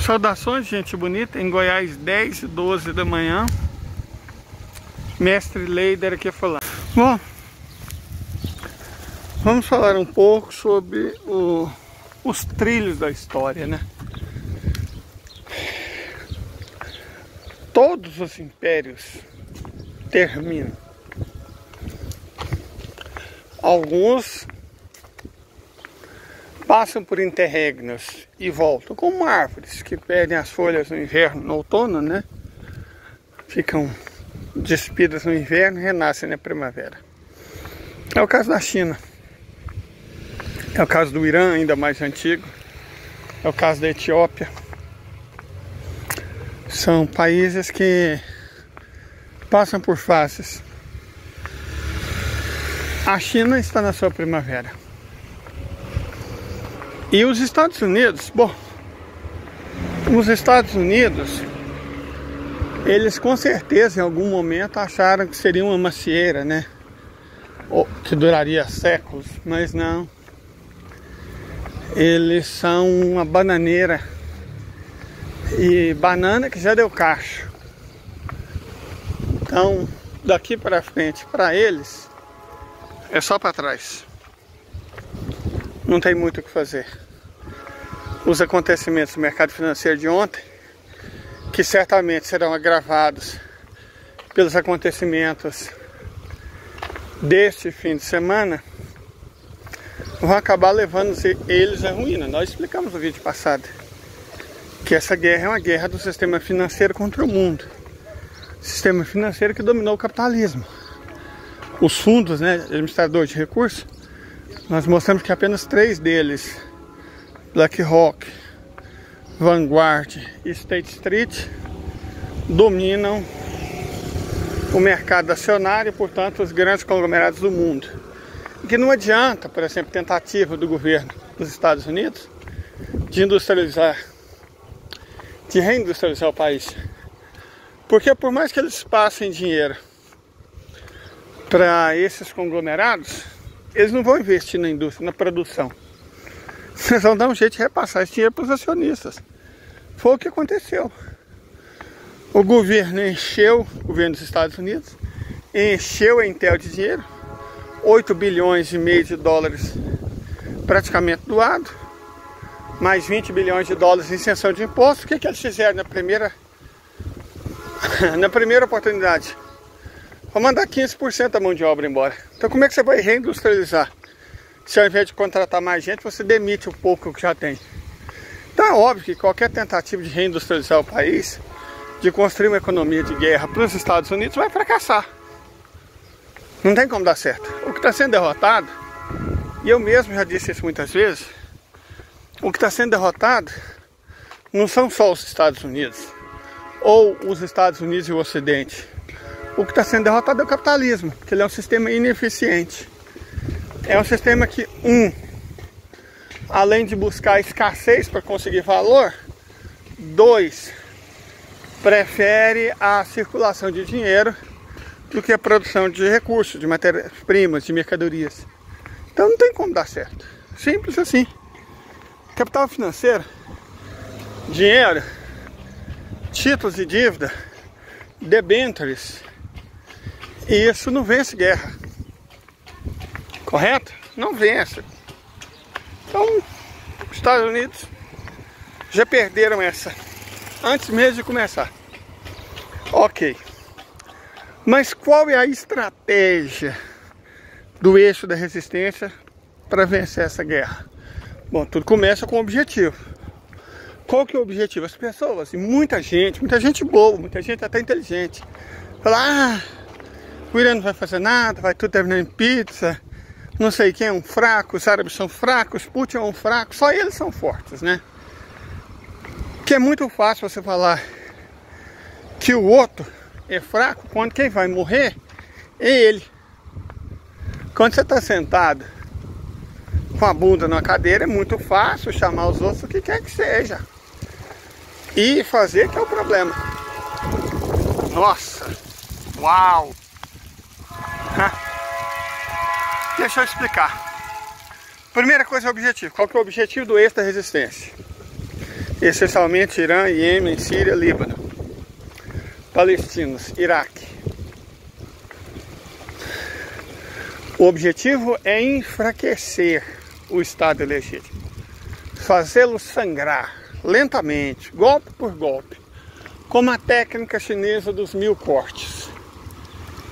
Saudações, gente bonita, em Goiás, 10h12 da manhã. Mestre Leider aqui falando. Bom, vamos falar um pouco sobre os trilhos da história, né? Todos os impérios terminam. Alguns passam por interregnos e voltam, como árvores que perdem as folhas no inverno, no outono, né? Ficam despidas no inverno e renascem na primavera. É o caso da China. É o caso do Irã, ainda mais antigo. É o caso da Etiópia. São países que passam por fases. A China está na sua primavera. E os Estados Unidos, bom, os Estados Unidos, eles com certeza em algum momento acharam que seria uma macieira, né? Ou que duraria séculos, mas não. Eles são uma bananeira. E banana que já deu cacho. Então, daqui para frente, para eles, é só para trás. Não tem muito o que fazer. Os acontecimentos do mercado financeiro de ontem, que certamente serão agravados pelos acontecimentos deste fim de semana, vão acabar levando eles à ruína. Nós explicamos no vídeo passado que essa guerra é uma guerra do sistema financeiro contra o mundo. Sistema financeiro que dominou o capitalismo. Os fundos, né, administradores de recursos, nós mostramos que apenas 3 deles, BlackRock, Vanguard e State Street, dominam o mercado acionário e, portanto, os grandes conglomerados do mundo. E que não adianta, por exemplo, tentativa do governo dos Estados Unidos de reindustrializar o país. Porque por mais que eles passem dinheiro para esses conglomerados, eles não vão investir na indústria, na produção. Eles vão dar um jeito de repassar esse dinheiro para os acionistas. Foi o que aconteceu. O governo dos Estados Unidos, encheu a Intel de dinheiro, 8 bilhões e meio de dólares praticamente doado, mais 20 bilhões de dólares em isenção de impostos. O que eles fizeram na primeira oportunidade? Vou mandar 15% da mão de obra embora. Então como é que você vai reindustrializar? Se ao invés de contratar mais gente, você demite o pouco que já tem. Então é óbvio que qualquer tentativa de reindustrializar o país, de construir uma economia de guerra para os Estados Unidos, vai fracassar. Não tem como dar certo. O que está sendo derrotado, e eu mesmo já disse isso muitas vezes, o que está sendo derrotado não são só os Estados Unidos, ou os Estados Unidos e o Ocidente. O que está sendo derrotado é o capitalismo, que ele é um sistema ineficiente. É um sistema que, além de buscar escassez para conseguir valor, 2, prefere a circulação de dinheiro do que a produção de recursos, de matérias-primas, de mercadorias. Então não tem como dar certo. Simples assim. Capital financeiro, dinheiro, títulos de dívida, debêntures, e isso não vence guerra. Correto? Não vence. Então, os Estados Unidos já perderam essa antes mesmo de começar. Ok. Mas qual é a estratégia do eixo da resistência para vencer essa guerra? Bom, tudo começa com um objetivo. Qual que é o objetivo? As pessoas, e muita gente boa, muita gente até inteligente, fala, o Irã não vai fazer nada, vai tudo terminar em pizza, não sei quem é um fraco, os árabes são fracos, Putin é um fraco, só eles são fortes, né? Que é muito fácil você falar que o outro é fraco quando quem vai morrer é ele. Quando você está sentado com a bunda na cadeira, é muito fácil chamar os outros o que quer que seja e fazer, que é o problema. Nossa, uau! Deixa eu explicar. Primeira coisa é o objetivo. Qual que é o objetivo do êxito da resistência? Essencialmente Irã, Iêmen, Síria, Líbano, palestinos, Iraque. O objetivo é enfraquecer o Estado ilegítimo, fazê-lo sangrar lentamente, golpe por golpe, como a técnica chinesa dos 1000 cortes.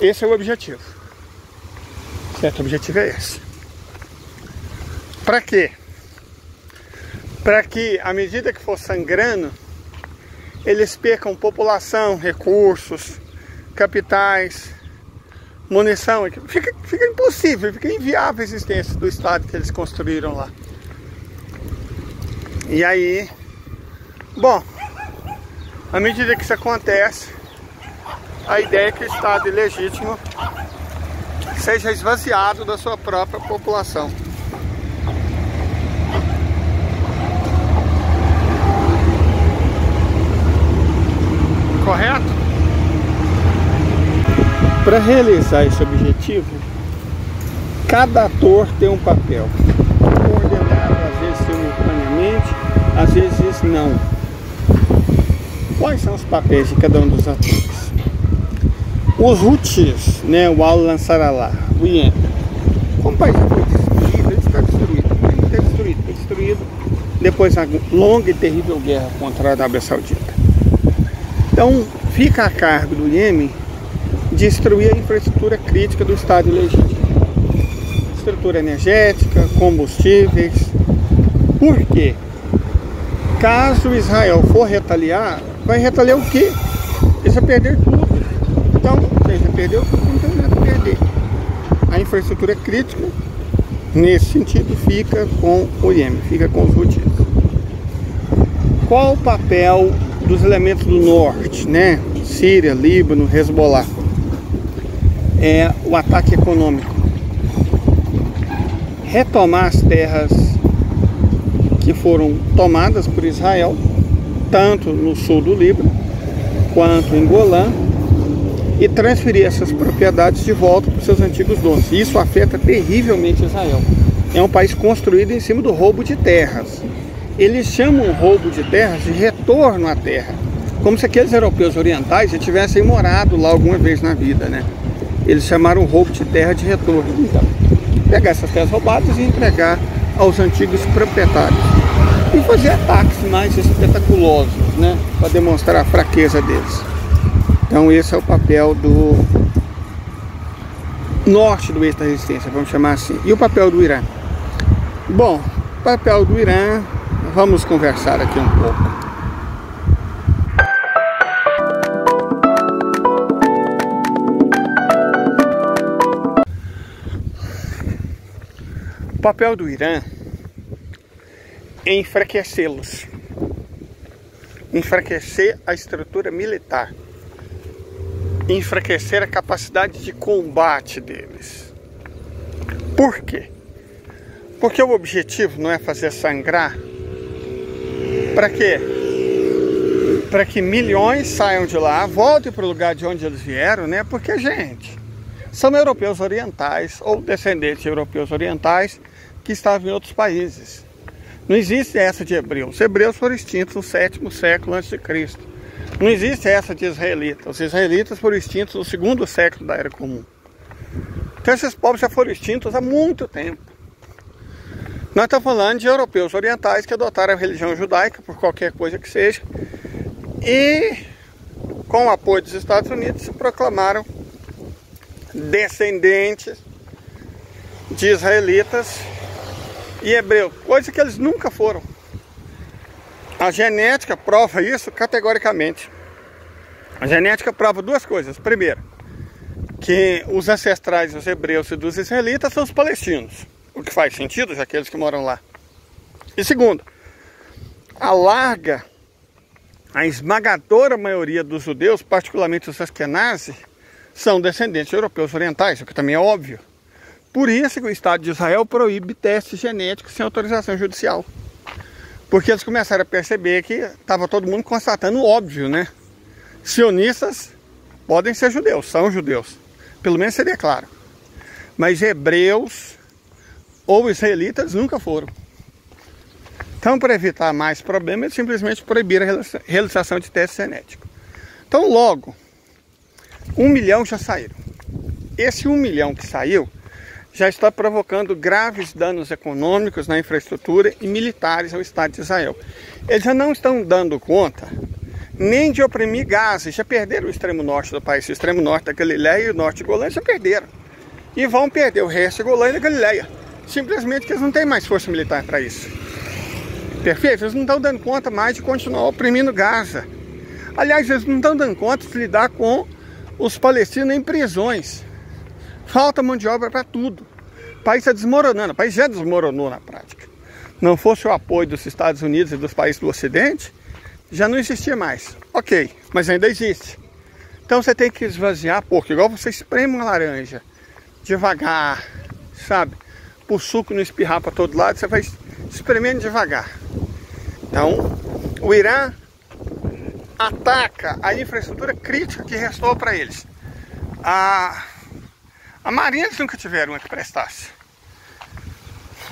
Esse é o objetivo. Certo? O objetivo é esse. Para quê? Para que, à medida que for sangrando, eles percam população, recursos, capitais, munição. Fica impossível, fica inviável a existência do Estado que eles construíram lá. E aí, bom, à medida que isso acontece, a ideia é que o Estado ilegítimo seja esvaziado da sua própria população. Correto? Para realizar esse objetivo, cada ator tem um papel, coordenado às vezes simultaneamente, às vezes não. Quais são os papéis de cada um dos atores? Os Houthis, né, o Al-Ansarallah, o Iêmen, como o país já foi destruído, ele está destruído depois da longa e terrível guerra contra a Arábia Saudita. Então, fica a cargo do Iêmen destruir a infraestrutura crítica do Estado ilegítimo. Estrutura energética, combustíveis. Por quê? Caso Israel for retaliar, vai retaliar o quê? Eles vão perder tudo. Então, se já perdeu tudo, não tem nada a perder. A infraestrutura crítica, nesse sentido, fica com o Iêmen, fica com os Houthis. Qual o papel dos elementos do norte, né? Síria, Líbano, Hezbollah? É o ataque econômico. Retomar as terras que foram tomadas por Israel, tanto no sul do Líbano quanto em Golã, e transferir essas propriedades de volta para os seus antigos donos. Isso afeta terrivelmente Israel. É um país construído em cima do roubo de terras. Eles chamam o roubo de terras de retorno à terra, como se aqueles europeus orientais já tivessem morado lá alguma vez na vida, né? Eles chamaram o roubo de terra de retorno. Então, pegar essas terras roubadas e entregar aos antigos proprietários. E fazer ataques mais espetaculosos, né? Para demonstrar a fraqueza deles. Então esse é o papel do norte do eixo da resistência, vamos chamar assim. E o papel do Irã? Bom, o papel do Irã, vamos conversar aqui um pouco. O papel do Irã é enfraquecê-los, enfraquecer a estrutura militar, enfraquecer a capacidade de combate deles. Por quê? Porque o objetivo não é fazer sangrar. Para quê? Para que milhões saiam de lá, voltem para o lugar de onde eles vieram, né? Porque, gente, são europeus orientais ou descendentes de europeus orientais que estavam em outros países. Não existe essa de hebreus. Os hebreus foram extintos no 7º século a.C. Não existe essa de israelitas. Os israelitas foram extintos no 2º século da Era Comum. Então esses povos já foram extintos há muito tempo. Nós estamos falando de europeus orientais que adotaram a religião judaica, por qualquer coisa que seja, e com o apoio dos Estados Unidos se proclamaram descendentes de israelitas e hebreus, coisa que eles nunca foram. A genética prova isso categoricamente. A genética prova duas coisas. Primeiro, que os ancestrais dos hebreus e dos israelitas são os palestinos, o que faz sentido, já que eles que moram lá. E segundo, a esmagadora maioria dos judeus, particularmente os Ashkenazi, são descendentes de europeus orientais, o que também é óbvio. Por isso que o Estado de Israel proíbe testes genéticos sem autorização judicial. Porque eles começaram a perceber que estava todo mundo constatando o óbvio, né? Sionistas podem ser judeus, são judeus. Pelo menos seria claro. Mas hebreus ou israelitas nunca foram. Então, para evitar mais problemas, eles simplesmente proibiram a realização de teste genético. Então, logo, 1 milhão já saíram. Esse 1 milhão que saiu já está provocando graves danos econômicos na infraestrutura e militares ao Estado de Israel. Eles já não estão dando conta nem de oprimir Gaza. Já perderam o extremo norte do país, o extremo norte da Galileia e o norte de Golã já perderam. E vão perder o resto de Golã e da Galileia. Simplesmente que eles não têm mais força militar para isso. Perfeito? Eles não estão dando conta mais de continuar oprimindo Gaza. Aliás, eles não estão dando conta de lidar com os palestinos em prisões. Falta mão de obra para tudo. O país está desmoronando. O país já desmoronou na prática. Não fosse o apoio dos Estados Unidos e dos países do Ocidente, já não existia mais. Ok, mas ainda existe. Então você tem que esvaziar pouco. Igual você espreme uma laranja devagar, sabe? O suco não espirrar para todo lado, você vai espremendo devagar. Então, o Irã ataca a infraestrutura crítica que restou para eles. A Marinha eles nunca tiveram uma que prestasse.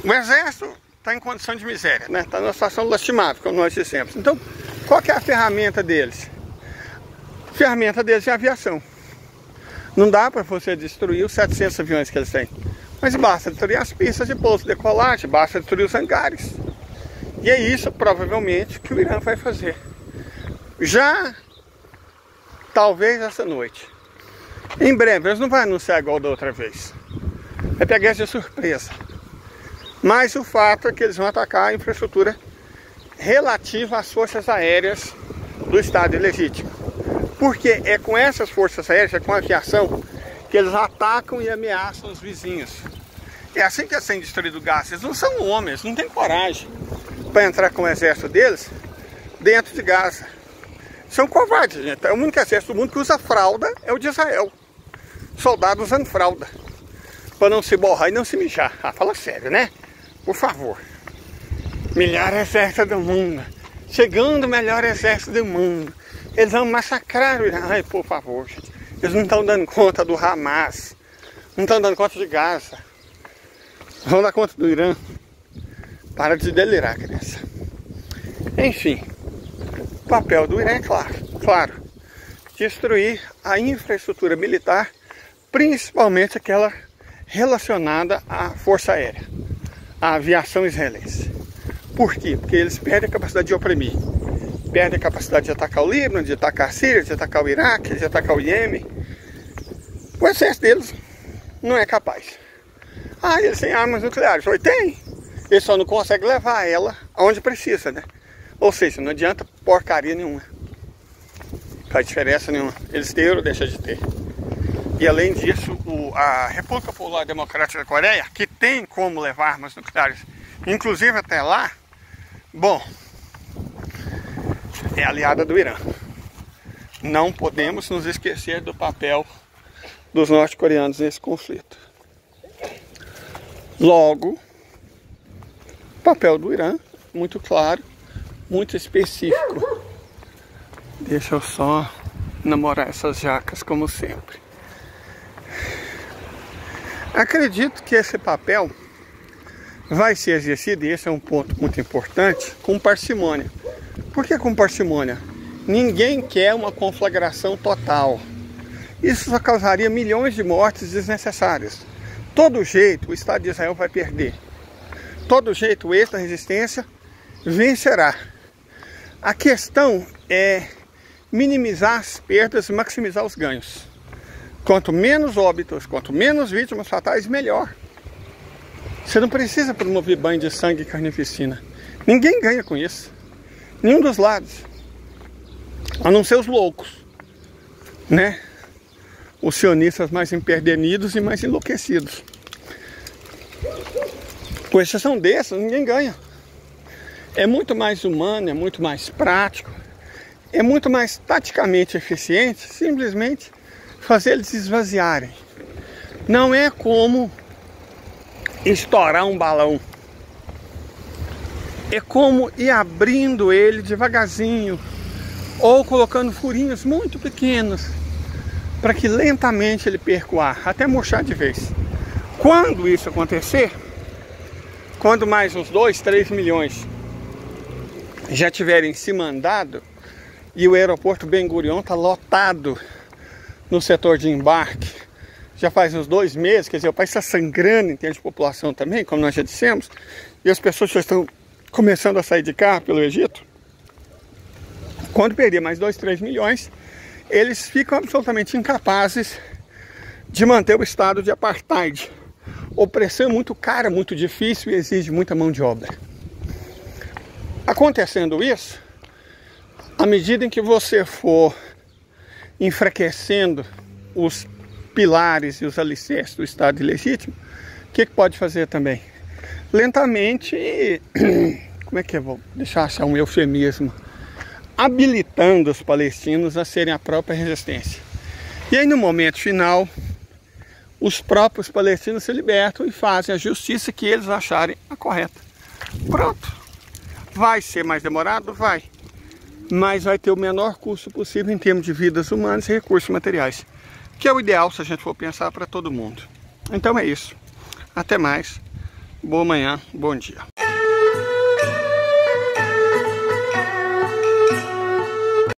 O Exército está em condição de miséria, né? Está numa situação lastimável, como nós dissemos. Então, qual que é a ferramenta deles? A ferramenta deles é a aviação. Não dá para você destruir os 700 aviões que eles têm. Mas basta destruir as pistas de pouso de decolagem, basta destruir os hangares. E é isso, provavelmente, que o Irã vai fazer. Já, talvez essa noite. Em breve, eles não vão anunciar igual da outra vez. É pegar de surpresa. Mas o fato é que eles vão atacar a infraestrutura relativa às forças aéreas do Estado ilegítimo. Porque é com essas forças aéreas, é com a aviação, que eles atacam e ameaçam os vizinhos. É assim que eles têm destruído Gaza. Eles não são homens, não têm coragem para entrar com o exército deles dentro de Gaza. São covardes, gente. É o único exército do mundo que usa fralda é o de Israel. Soldado usando fralda para não se borrar e não se mijar. Ah, fala sério, né? Por favor. Melhor exército do mundo. Chegando o melhor exército do mundo. Eles vão massacrar o Irã. Ai, por favor, gente. Eles não estão dando conta do Hamas. Não estão dando conta de Gaza. Vão dar conta do Irã. Para de delirar, criança. Enfim. O papel do Irã é claro. Destruir a infraestrutura militar, principalmente aquela relacionada à força aérea, à aviação israelense. Por quê? Porque eles perdem a capacidade de oprimir. Perdem a capacidade de atacar o Líbano, de atacar a Síria, de atacar o Iraque, de atacar o Iêmen. O exército deles não é capaz. Ah, eles têm armas nucleares. Oi, tem. Eles só não conseguem levar ela aonde precisa, né? Ou seja, não adianta porcaria nenhuma. Não faz diferença nenhuma. Eles têm ou deixam de ter. E além disso, a República Popular Democrática da Coreia, que tem como levar armas nucleares, inclusive até lá, bom, é aliada do Irã. Não podemos nos esquecer do papel dos norte-coreanos nesse conflito. Logo, o papel do Irã, muito claro, muito específico. Deixa eu só namorar essas jacas como sempre. Acredito que esse papel vai ser exercido, e esse é um ponto muito importante, com parcimônia. Por que com parcimônia? Ninguém quer uma conflagração total. Isso só causaria milhões de mortes desnecessárias. Todo jeito o Estado de Israel vai perder. Todo jeito o eixo da resistência vencerá. A questão é minimizar as perdas e maximizar os ganhos. Quanto menos óbitos, quanto menos vítimas fatais, melhor. Você não precisa promover banho de sangue e carnificina. Ninguém ganha com isso. Nenhum dos lados. A não ser os loucos, né? Os sionistas mais empedernidos e mais enlouquecidos. Com exceção desses, ninguém ganha. É muito mais humano, é muito mais prático, é muito mais taticamente eficiente simplesmente fazer eles se esvaziarem. Não é como estourar um balão. É como ir abrindo ele devagarzinho ou colocando furinhos muito pequenos para que lentamente ele perca o ar, até murchar de vez. Quando isso acontecer, Quando mais uns 2, 3 milhões já tiverem se mandado e o aeroporto Ben Gurion está lotado no setor de embarque, já faz uns 2 meses, quer dizer, o país está sangrando em termos de população também, como nós já dissemos, e as pessoas já estão começando a sair de carro pelo Egito. Quando perder mais 2, 3 milhões, eles ficam absolutamente incapazes de manter o estado de apartheid. Opressão muito cara, muito difícil e exige muita mão de obra. Acontecendo isso, à medida em que você for enfraquecendo os pilares e os alicerces do Estado ilegítimo, o que pode fazer também? Lentamente, como é que eu vou deixar achar um eufemismo? Habilitando os palestinos a serem a própria resistência. E aí no momento final, os próprios palestinos se libertam e fazem a justiça que eles acharem a correta. Pronto. Vai ser mais demorado? Vai. Mas vai ter o menor custo possível em termos de vidas humanas e recursos materiais. Que é o ideal se a gente for pensar para todo mundo. Então é isso. Até mais. Boa manhã, bom dia.